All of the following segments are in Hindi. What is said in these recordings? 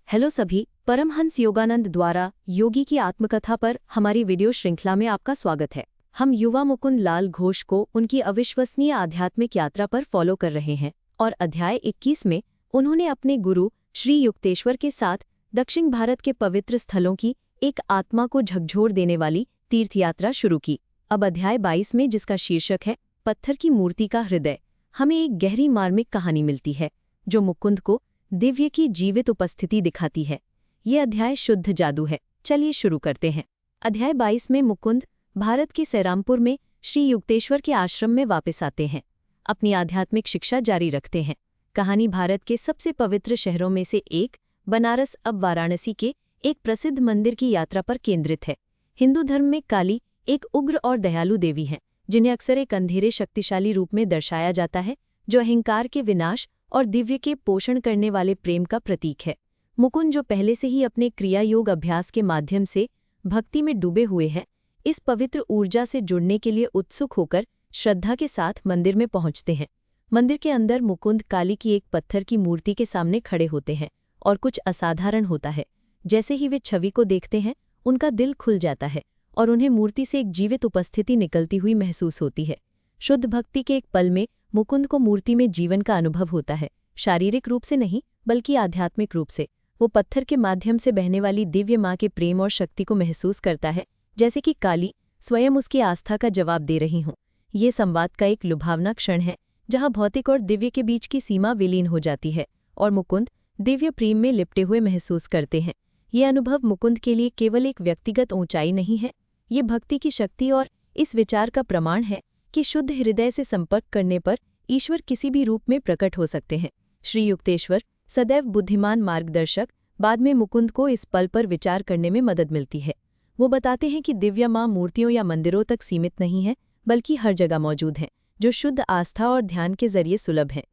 हेलो सभी, परमहंस योगानंद द्वारा योगी की आत्मकथा पर हमारी वीडियो श्रृंखला में आपका स्वागत है। हम युवा मुकुंद लाल घोष को उनकी अविश्वसनीय आध्यात्मिक यात्रा पर फॉलो कर रहे हैं और अध्याय 21 में उन्होंने अपने गुरु श्री युक्तेश्वर के साथ दक्षिण भारत के पवित्र स्थलों की एक आत्मा को झकझोर देने वाली तीर्थयात्रा शुरू की। अब अध्याय 22 में, जिसका शीर्षक है पत्थर की मूर्ति का हृदय, हमें एक गहरी मार्मिक कहानी मिलती है जो मुकुंद को दिव्य की जीवित उपस्थिति दिखाती है। ये अध्याय शुद्ध जादू है। चलिए शुरू करते हैं। अध्याय 22 में मुकुंद भारत के सैरामपुर में श्री युक्तेश्वर के आश्रम में वापस आते हैं, अपनी आध्यात्मिक शिक्षा जारी रखते हैं। कहानी भारत के सबसे पवित्र शहरों में से एक बनारस अब वाराणसी के एक प्रसिद्ध मंदिर की यात्रा पर केंद्रित है। हिंदू धर्म में काली एक उग्र और दयालु देवी हैं, जिन्हें अक्सर एक अंधेरे शक्तिशाली रूप में दर्शाया जाता है, जो अहंकार के विनाश और दिव्य के पोषण करने वाले प्रेम का प्रतीक है। मुकुंद, जो पहले से ही अपने क्रिया योग अभ्यास के माध्यम से भक्ति में डूबे हुए हैं, इस पवित्र ऊर्जा से जुड़ने के लिए उत्सुक होकर श्रद्धा के साथ मंदिर में पहुंचते हैं। मंदिर के अंदर मुकुंद काली की एक पत्थर की मूर्ति के सामने खड़े होते हैं और कुछ असाधारण होता है। जैसे ही वे छवि को देखते हैं, उनका दिल खुल जाता है और उन्हें मूर्ति से एक जीवित उपस्थिति निकलती हुई महसूस होती है। शुद्ध भक्ति के एक पल में मुकुंद को मूर्ति में जीवन का अनुभव होता है, शारीरिक रूप से नहीं बल्कि आध्यात्मिक रूप से। वो पत्थर के माध्यम से बहने वाली दिव्य माँ के प्रेम और शक्ति को महसूस करता है, जैसे कि काली स्वयं उसकी आस्था का जवाब दे रही हों। ये संवाद का एक लुभावना क्षण है, जहाँ भौतिक और दिव्य के बीच की सीमा विलीन हो जाती है और मुकुंद दिव्य प्रेम में लिपटे हुए महसूस करते हैं। ये अनुभव मुकुंद के लिए केवल एक व्यक्तिगत ऊंचाई नहीं है, ये भक्ति की शक्ति और इस विचार का प्रमाण है कि शुद्ध हृदय से संपर्क करने पर ईश्वर किसी भी रूप में प्रकट हो सकते हैं। श्री युक्तेश्वर, सदैव बुद्धिमान मार्गदर्शक, बाद में मुकुंद को इस पल पर विचार करने में मदद मिलती है। वो बताते हैं कि दिव्य माँ मूर्तियों या मंदिरों तक सीमित नहीं है, बल्कि हर जगह मौजूद हैं, जो शुद्ध आस्था और ध्यान के जरिए सुलभ हैं।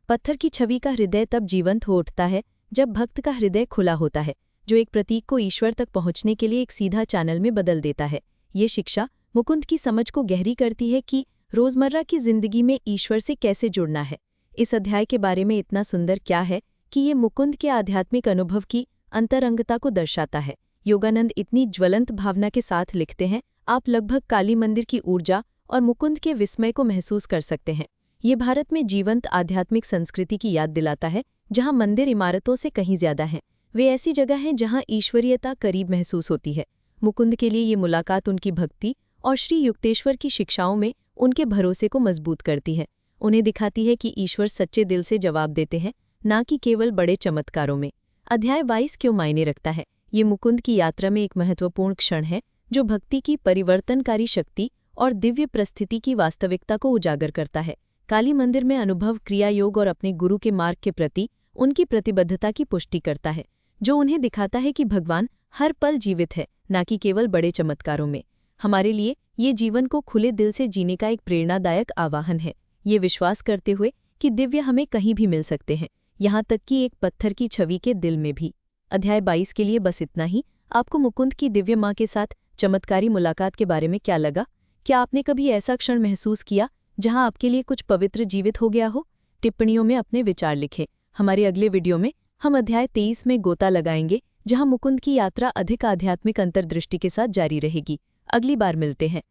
पत्थर की छवि का हृदय तब जीवंत हो उठता है जब भक्त का हृदय खुला होता है, जो एक प्रतीक को ईश्वर तक पहुंचने के लिए एक सीधा चैनल में बदल देता है। ये शिक्षा मुकुंद की समझ को गहरी करती है कि रोजमर्रा की जिंदगी में ईश्वर से कैसे जुड़ना है। इस अध्याय के बारे में इतना सुंदर क्या है कि ये मुकुंद के आध्यात्मिक अनुभव की अंतरंगता को दर्शाता है। योगानंद इतनी ज्वलंत भावना के साथ लिखते हैं, आप लगभग काली मंदिर की ऊर्जा और मुकुंद के विस्मय को महसूस कर सकते हैं। ये भारत में जीवंत आध्यात्मिक संस्कृति की याद दिलाता है, जहाँ मंदिर इमारतों से कहीं ज्यादा हैं। वे ऐसी जगह हैं जहाँ ईश्वरीयता करीब महसूस होती है। मुकुंद के लिए ये मुलाकात उनकी भक्ति और श्री युक्तेश्वर की शिक्षाओं में उनके भरोसे को मजबूत करती है। उन्हें दिखाती है कि ईश्वर सच्चे दिल से जवाब देते हैं, ना कि केवल बड़े चमत्कारों में। अध्याय 22 क्यों मायने रखता है? ये मुकुंद की यात्रा में एक महत्वपूर्ण क्षण है, जो भक्ति की परिवर्तनकारी शक्ति और दिव्य परिस्थिति की वास्तविकता को उजागर करता है। काली मंदिर में अनुभव क्रिया योग और अपने गुरु के मार्ग के प्रति उनकी प्रतिबद्धता की पुष्टि करता है, जो उन्हें दिखाता है कि भगवान हर पल जीवित है, ना कि केवल बड़े चमत्कारों में। हमारे लिए ये जीवन को खुले दिल से जीने का एक प्रेरणादायक आह्वान है, ये विश्वास करते हुए कि दिव्य हमें कहीं भी मिल सकते हैं, यहाँ तक कि एक पत्थर की छवि के दिल में भी। अध्याय 22 के लिए बस इतना ही। आपको मुकुंद की दिव्य माँ के साथ चमत्कारी मुलाकात के बारे में क्या लगा? क्या आपने कभी ऐसा क्षण महसूस किया जहाँ आपके लिए कुछ पवित्र जीवित हो गया हो? टिप्पणियों में अपने विचार लिखें। हमारे अगले वीडियो में हम अध्याय 23 में गोता लगाएंगे, जहाँ मुकुंद की यात्रा अधिक आध्यात्मिक अंतर्दृष्टि के साथ जारी रहेगी। अगली बार मिलते हैं।